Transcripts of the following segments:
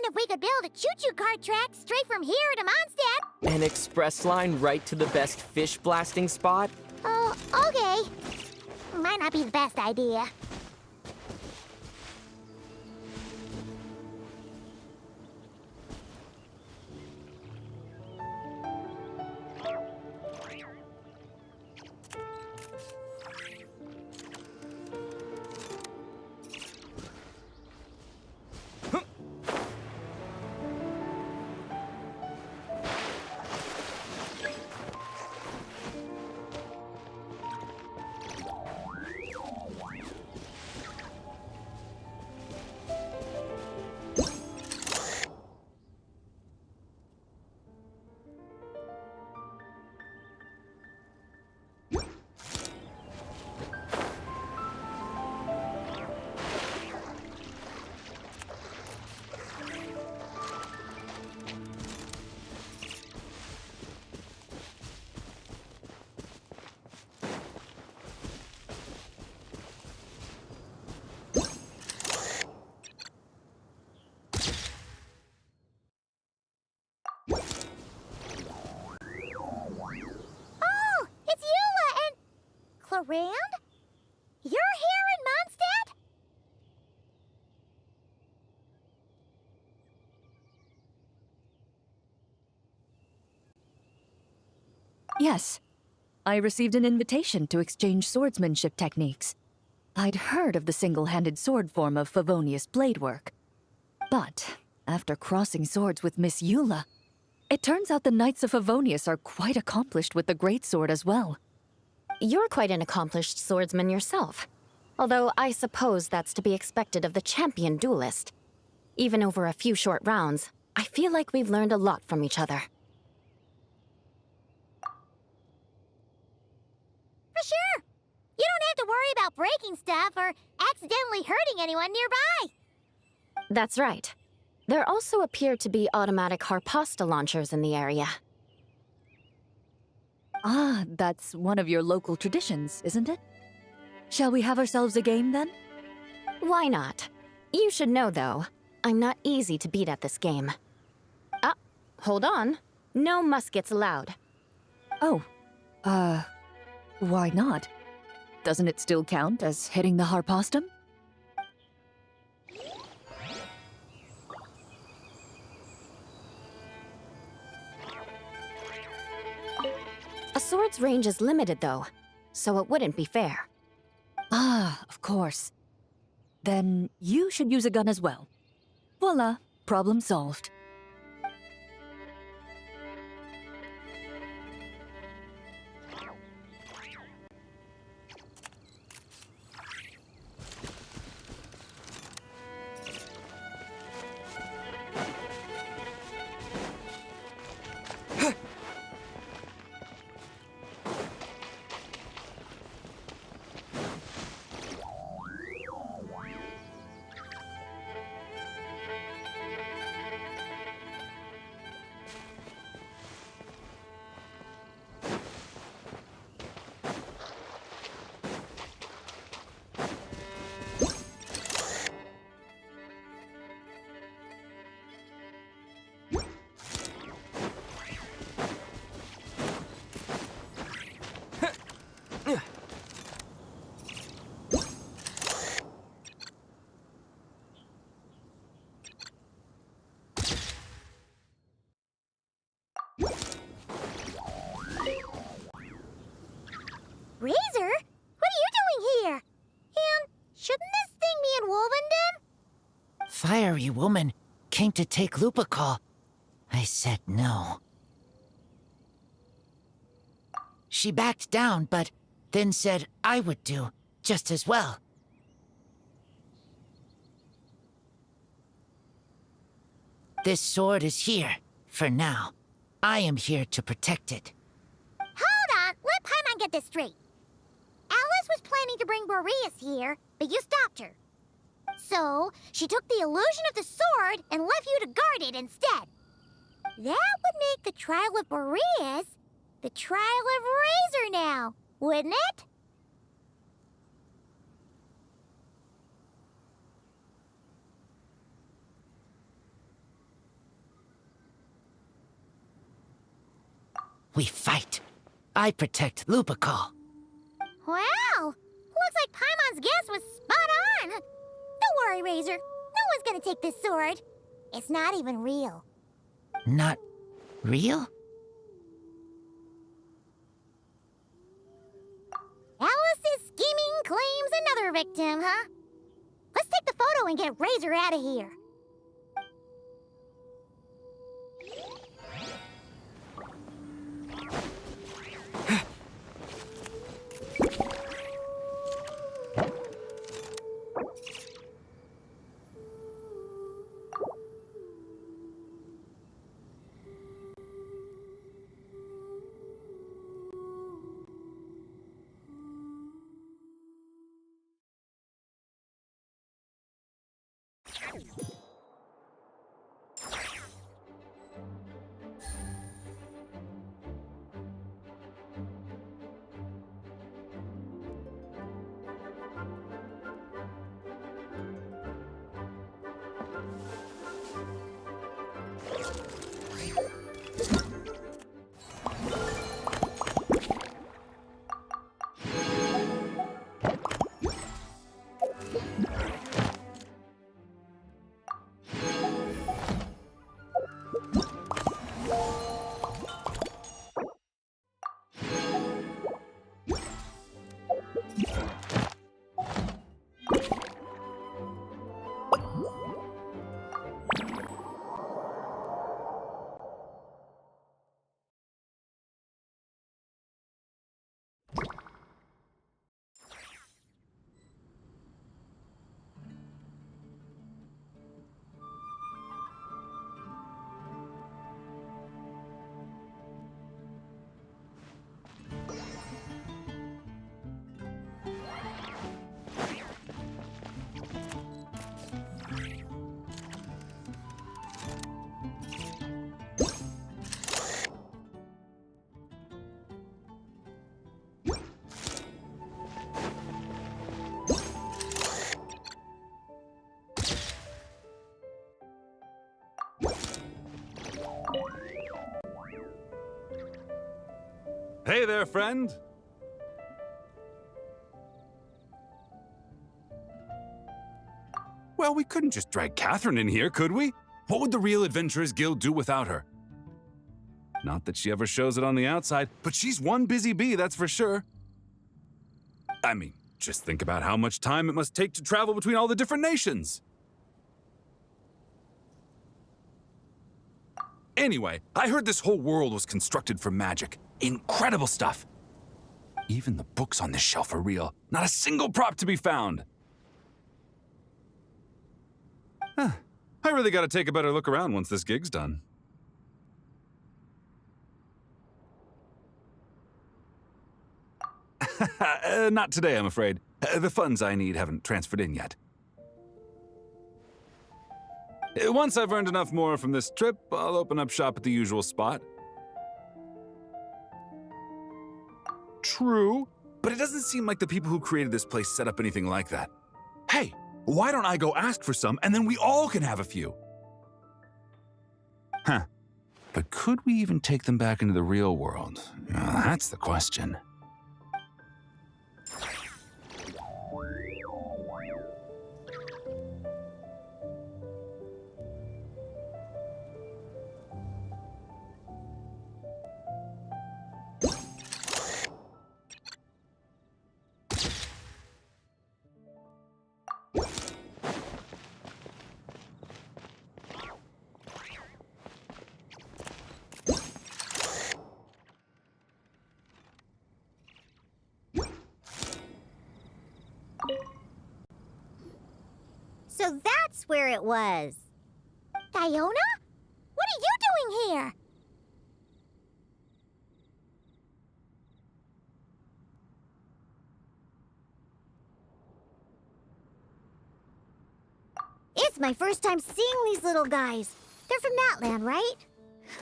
If we could build a choo-choo cart track straight from here to Mondstadt. An express line right to the best fish blasting spot? Oh, okay. Might not be the best idea. Around? You're here in Mondstadt? Yes. I received an invitation to exchange swordsmanship techniques. I'd heard of the single-handed sword form of Favonius blade work. But, after crossing swords with Miss Eula, it turns out the Knights of Favonius are quite accomplished with the greatsword as well. You're quite an accomplished swordsman yourself. Although I suppose that's to be expected of the champion duelist. Even over a few short rounds, I feel like we've learned a lot from each other. For sure! You don't have to worry about breaking stuff or accidentally hurting anyone nearby. That's right. There also appear to be automatic harpasta launchers in the area. Ah, that's one of your local traditions, isn't it? Shall we have ourselves a game, then? Why not? You should know, though, I'm not easy to beat at this game. Ah, hold on. No muskets allowed. Oh, why not? Doesn't it still count as hitting the harpastum? A sword's range is limited, though, so it wouldn't be fair. Ah, of course. Then you should use a gun as well. Voila, problem solved. Razor? What are you doing here? And shouldn't this thing be in Wolvenden? Fiery woman came to take Lupical. I said no. She backed down, but then said I would do just as well. This sword is here, for now. I am here to protect it. Hold on, let Paimon get this straight. Alice was planning to bring Boreas here, but you stopped her. So, she took the illusion of the sword and left you to guard it instead. That would make the trial of Boreas the trial of Razor now, wouldn't it? We fight. I protect Lupical. Wow! Looks like Paimon's guess was spot on. Don't worry, Razor. No one's gonna take this sword. It's not even real. Not real? Alice's scheming claims another victim, huh? Let's take the photo and get Razor out of here. Hey there, friend! Well, we couldn't just drag Catherine in here, could we? What would the real Adventurers Guild do without her? Not that she ever shows it on the outside, but she's one busy bee, that's for sure. I mean, just think about how much time it must take to travel between all the different nations. Anyway, I heard this whole world was constructed for magic. Incredible stuff. Even the books on this shelf are real. Not a single prop to be found. I really gotta take a better look around once this gig's done. Not today, I'm afraid. The funds I need haven't transferred in yet. Once I've earned enough more from this trip, I'll open up shop at the usual spot. True, but it doesn't seem like the people who created this place set up anything like that. Hey, why don't I go ask for some, and then we all can have a few? Huh. But could we even take them back into the real world? That's the question. So that's where it was. Diona? What are you doing here? It's my first time seeing these little guys. They're from that land, right?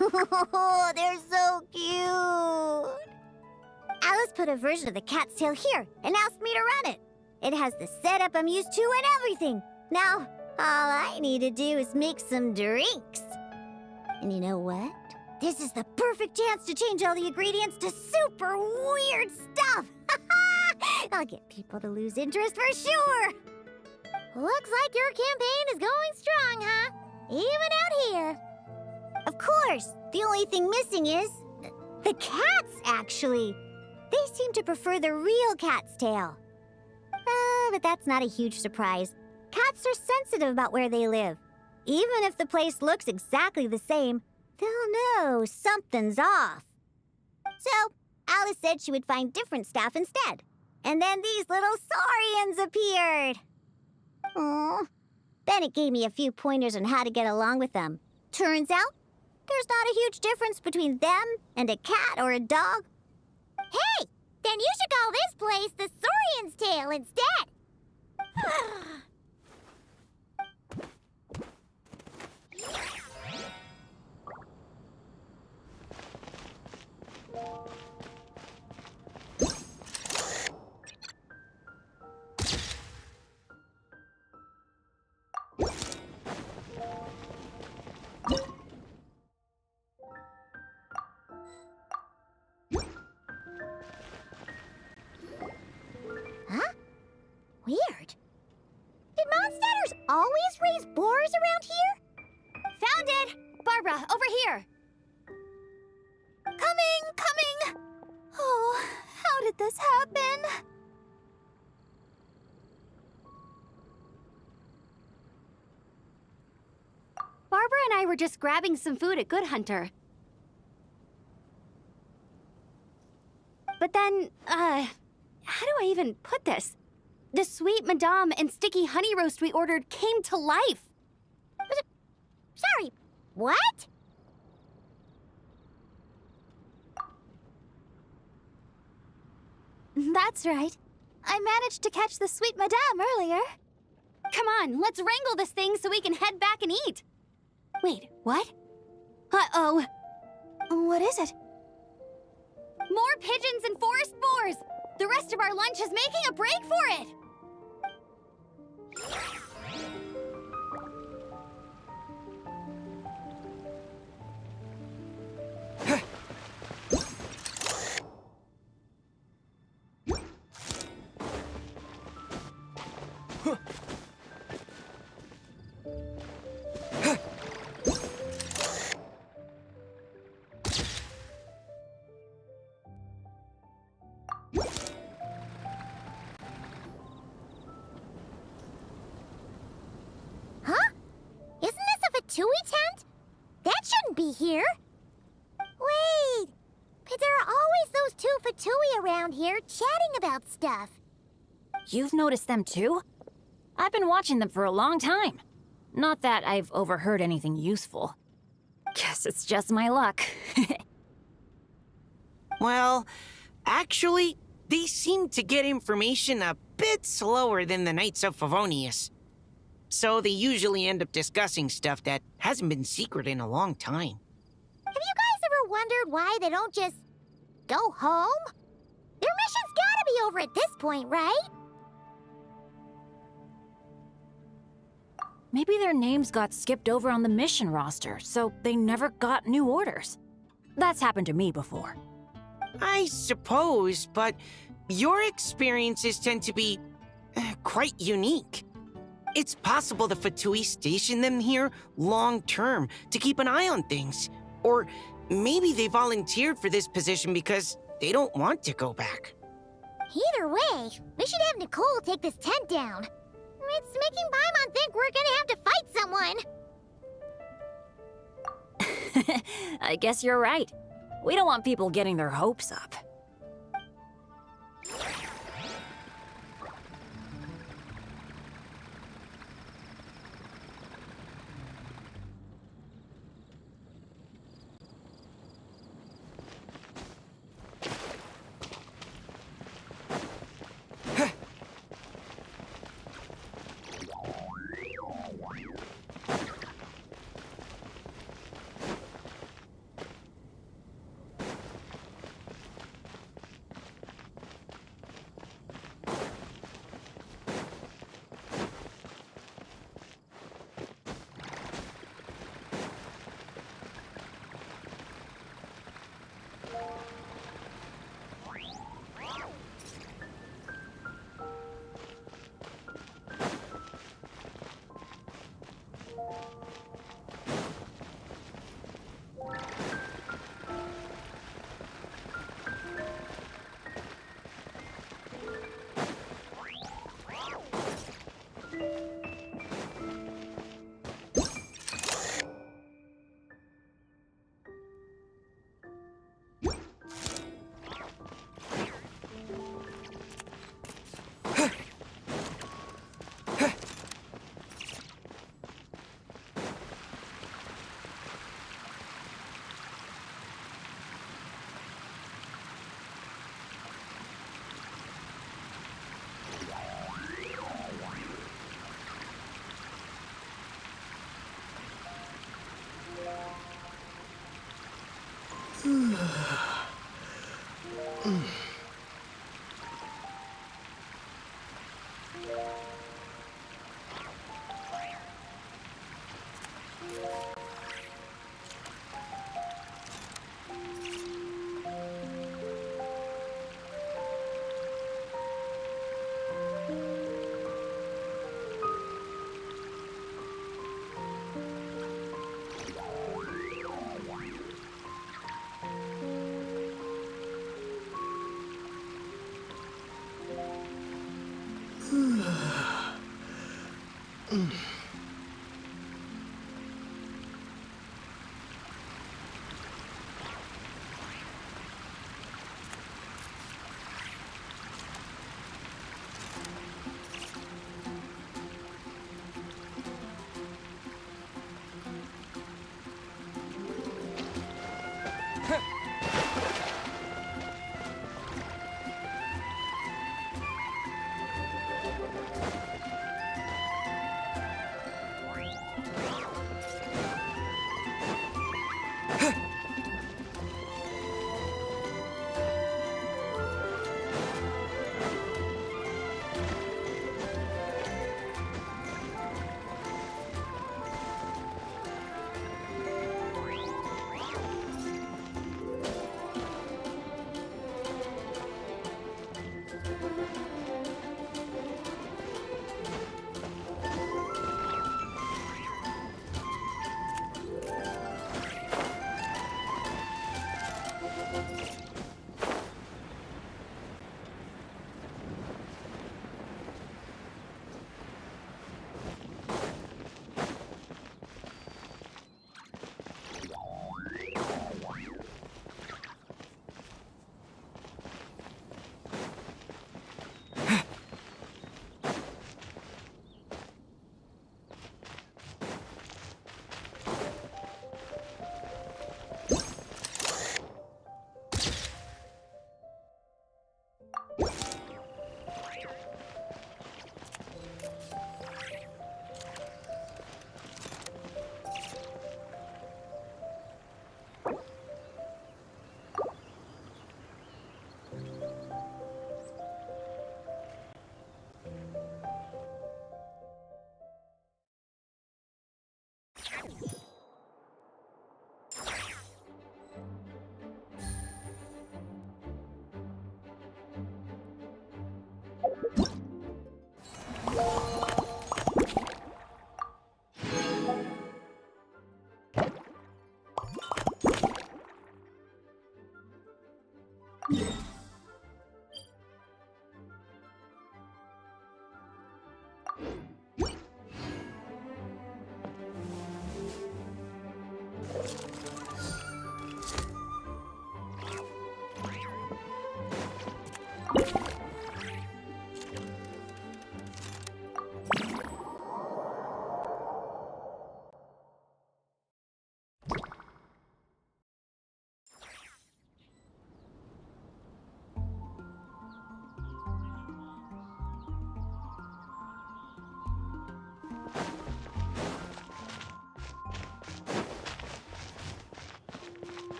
Oh, they're so cute. Alice put a version of the cat's tail here and asked me to run it. It has the setup I'm used to and everything. Now, all I need to do is make some drinks. And you know what? This is the perfect chance to change all the ingredients to super weird stuff. I'll get people to lose interest for sure. Looks like your campaign is going strong, huh? Even out here. Of course, the only thing missing is the cats, actually. They seem to prefer the real cat's tail. But that's not a huge surprise. Cats are sensitive about where they live. Even if the place looks exactly the same, they'll know something's off. So, Alice said she would find different staff instead. And then these little saurians appeared. Aww. Bennett gave me a few pointers on how to get along with them. Turns out, there's not a huge difference between them and a cat or a dog. Hey! Then you should call this place the Saurian's Tail instead. Huh? Weird. Did monsters always raise boars around here? Found it! Barbara, over here! Coming! Oh, how did this happen? Barbara and I were just grabbing some food at Good Hunter. But then, how do I even put this? The sweet madame and sticky honey roast we ordered came to life. Sorry, what? That's right. I managed to catch the sweet madame earlier. Come on, let's wrangle this thing so we can head back and eat. Wait, what? Uh-oh. What is it? More pigeons and forest boars! The rest of our lunch is making a break for it! Fatui tent? That shouldn't be here. Wait, but there are always those two Fatui around here chatting about stuff. You've noticed them too? I've been watching them for a long time. Not that I've overheard anything useful. Guess it's just my luck. Well, actually, they seem to get information a bit slower than the Knights of Favonius. So they usually end up discussing stuff that hasn't been secret in a long time. Have you guys ever wondered why they don't just go home? Their mission's gotta be over at this point, right? Maybe their names got skipped over on the mission roster, so they never got new orders. That's happened to me before. I suppose, but your experiences tend to be quite unique. It's possible the Fatui stationed them here long-term to keep an eye on things. Or maybe they volunteered for this position because they don't want to go back. Either way, we should have Nicole take this tent down. It's making Paimon think we're gonna have to fight someone. I guess you're right. We don't want people getting their hopes up.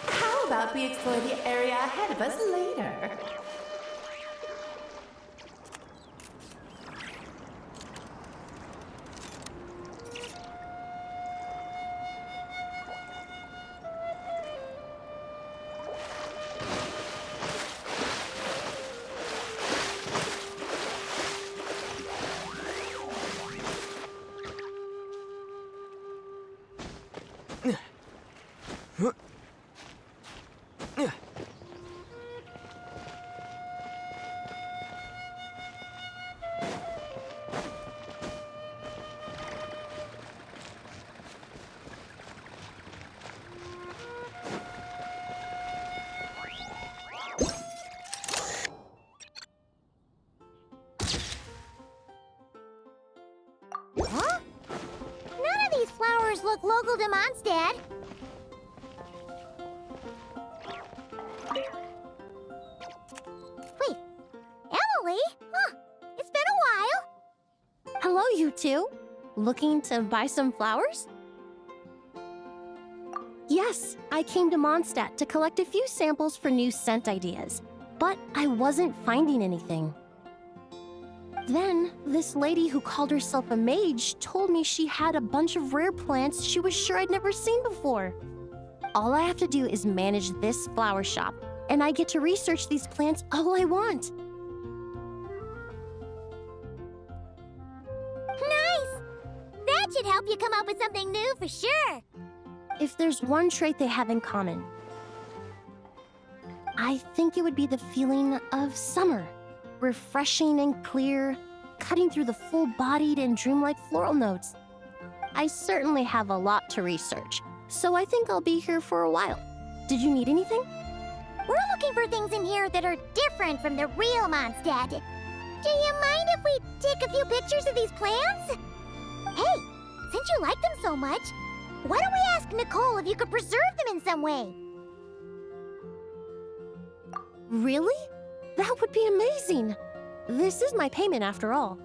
How about we explore the area ahead of us later? Huh? None of these flowers look local to Mondstadt. you two. Looking to buy some flowers? Yes, I came to Mondstadt to collect a few samples for new scent ideas, but I wasn't finding anything. Then, this lady who called herself a mage told me she had a bunch of rare plants she was sure I'd never seen before. All I have to do is manage this flower shop, and I get to research these plants all I want. Nice! That should help you come up with something new for sure. If there's one trait they have in common, I think it would be the feeling of summer. Refreshing and clear, cutting through the full-bodied and dreamlike floral notes. I certainly have a lot to research, so I think I'll be here for a while. Did you need anything? We're looking for things in here that are different from the real Mondstadt. Do you mind if we take a few pictures of these plants? Hey, since you like them so much, why don't we ask Nicole if you could preserve them in some way? Really? That would be amazing. This is my payment after all.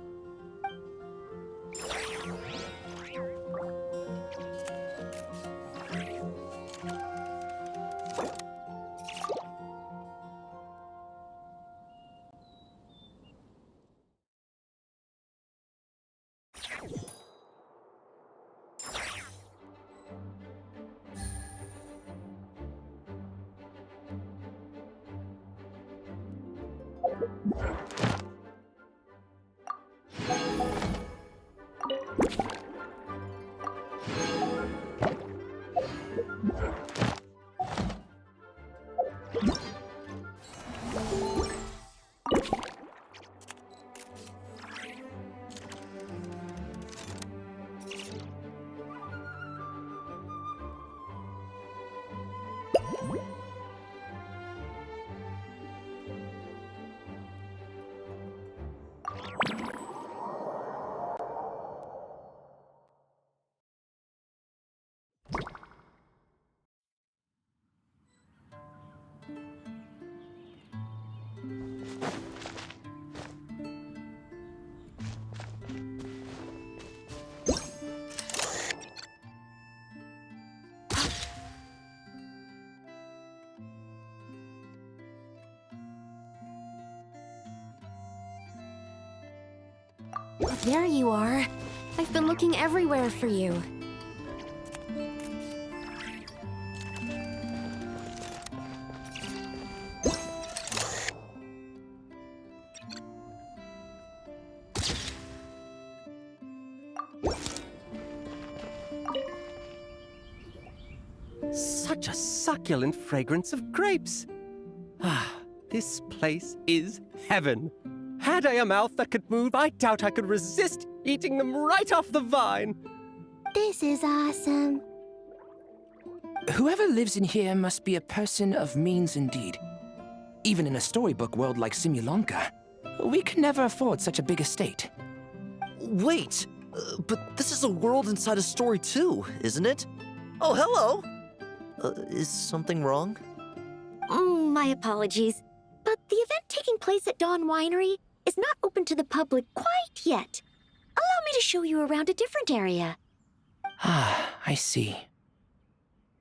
There you are. I've been looking everywhere for you. Such a succulent fragrance of grapes. Ah, this place is heaven. Had I a mouth that could move, I doubt I could resist eating them right off the vine. This is awesome. Whoever lives in here must be a person of means indeed. Even in a storybook world like Simulanka, we could never afford such a big estate. Wait, but this is a world inside a story too, isn't it? Oh, hello! Is something wrong? My apologies, but the event taking place at Dawn Winery is not open to the public quite yet. Allow me to show you around a different area. Ah, I see.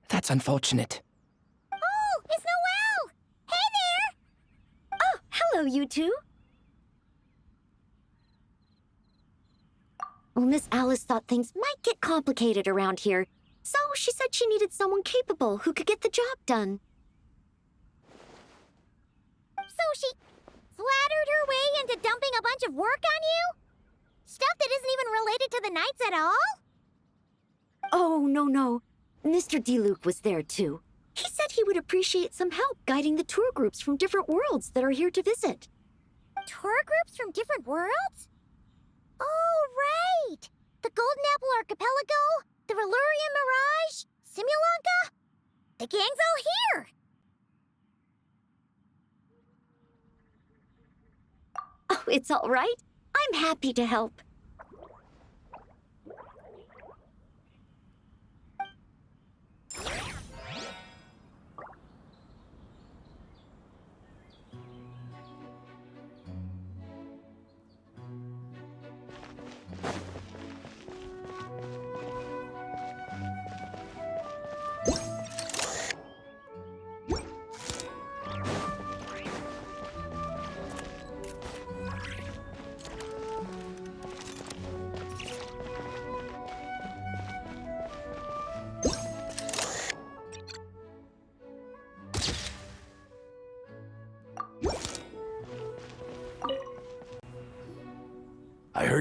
That's unfortunate. Oh, it's Noelle! Hey there! Oh, hello, you two. Well, Miss Alice thought things might get complicated around here, so she said she needed someone capable who could get the job done. So she flattered her way into dumping a bunch of work on you? Stuff that isn't even related to the Knights at all? Oh, no. Mr. DeLuke was there, too. He said he would appreciate some help guiding the tour groups from different worlds that are here to visit. Tour groups from different worlds? Oh, right! The Golden Apple Archipelago, the Valurian Mirage, Simulanka. The gang's all here! Oh, it's all right. I'm happy to help.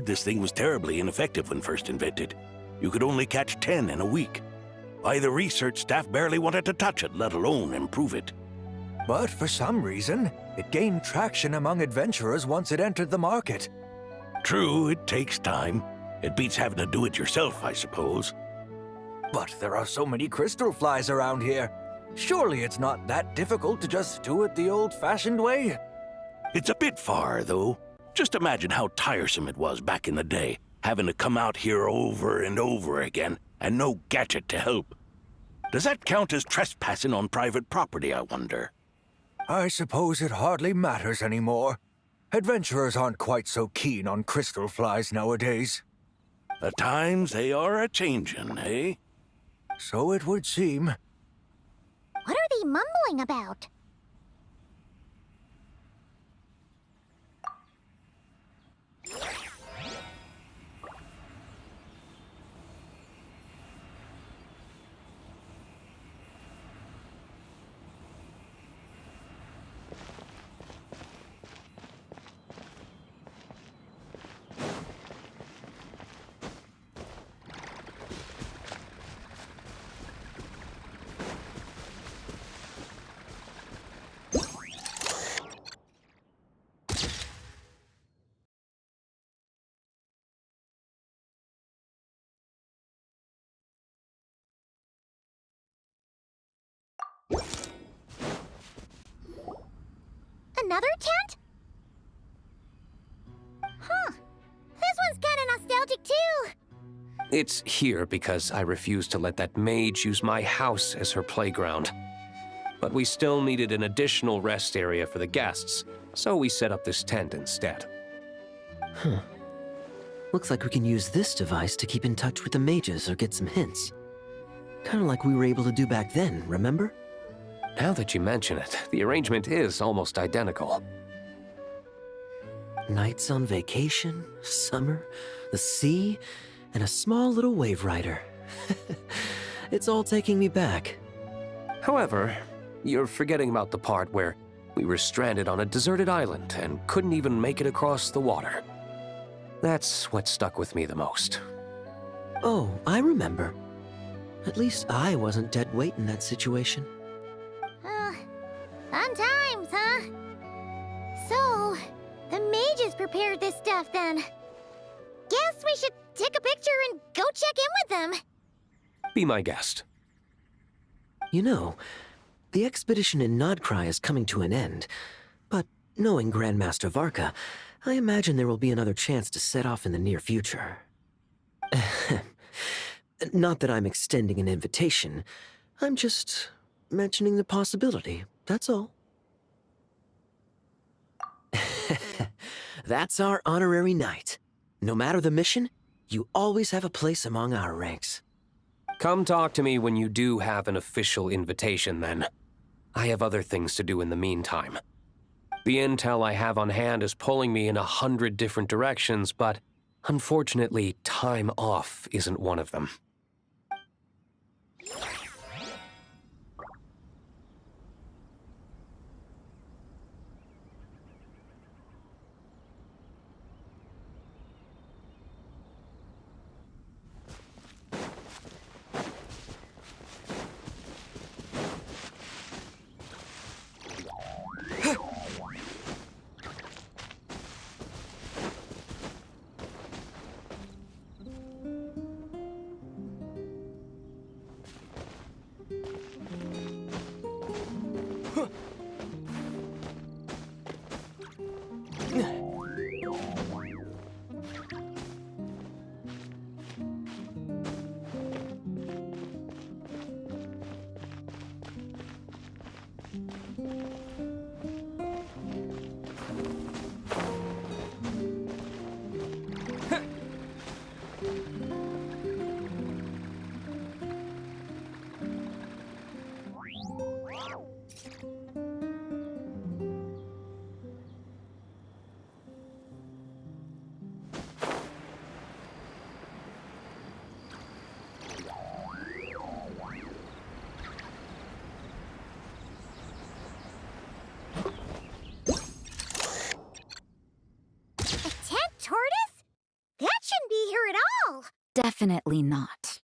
heard this thing was terribly ineffective when first invented. You could only catch 10 in a week. Why, the research staff barely wanted to touch it, let alone improve it. But for some reason, it gained traction among adventurers once it entered the market. True, it takes time. It beats having to do it yourself, I suppose. But there are so many crystal flies around here. Surely it's not that difficult to just do it the old-fashioned way? It's a bit far, though. Just imagine how tiresome it was back in the day, having to come out here over and over again, and no gadget to help. Does that count as trespassing on private property, I wonder? I suppose it hardly matters anymore. Adventurers aren't quite so keen on crystal flies nowadays. The times they are a-changin', eh? So it would seem. What are they mumbling about? Another tent? Huh. This one's kinda nostalgic too. It's here because I refused to let that mage use my house as her playground. But we still needed an additional rest area for the guests, so we set up this tent instead. Huh. Looks like we can use this device to keep in touch with the mages or get some hints. Kinda like we were able to do back then, remember? Now that you mention it, the arrangement is almost identical. Nights on vacation, summer, the sea, and a small little wave rider. It's all taking me back. However, you're forgetting about the part where we were stranded on a deserted island and couldn't even make it across the water. That's what stuck with me the most. Oh, I remember. At least I wasn't dead weight in that situation. Fun times, huh? So, the mages prepared this stuff then. Guess we should take a picture and go check in with them. Be my guest. You know, the expedition in Nodcry is coming to an end, but knowing Grandmaster Varka, I imagine there will be another chance to set off in the near future. Not that I'm extending an invitation, I'm just mentioning the possibility, that's all. That's our honorary knight. No matter the mission, you always have a place among our ranks. Come talk to me when you do have an official invitation, then. I have other things to do in the meantime. The intel I have on hand is pulling me in 100 different directions, but unfortunately, time off isn't one of them. Definitely not.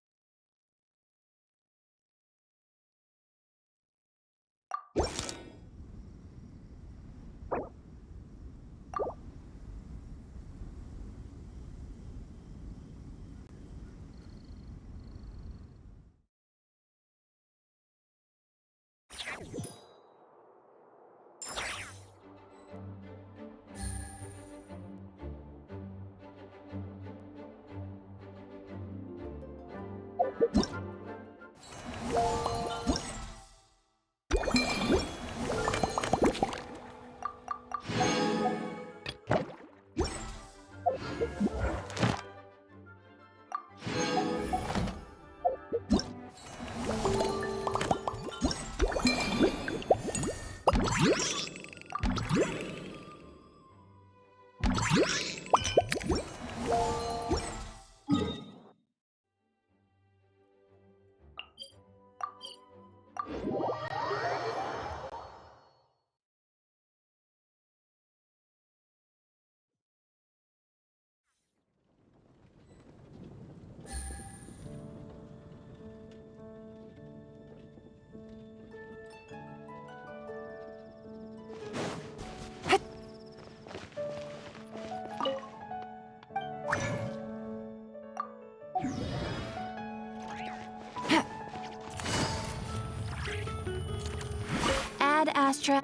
Ad Astra.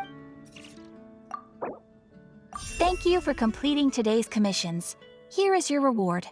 Thank you for completing today's commissions. Here is your reward.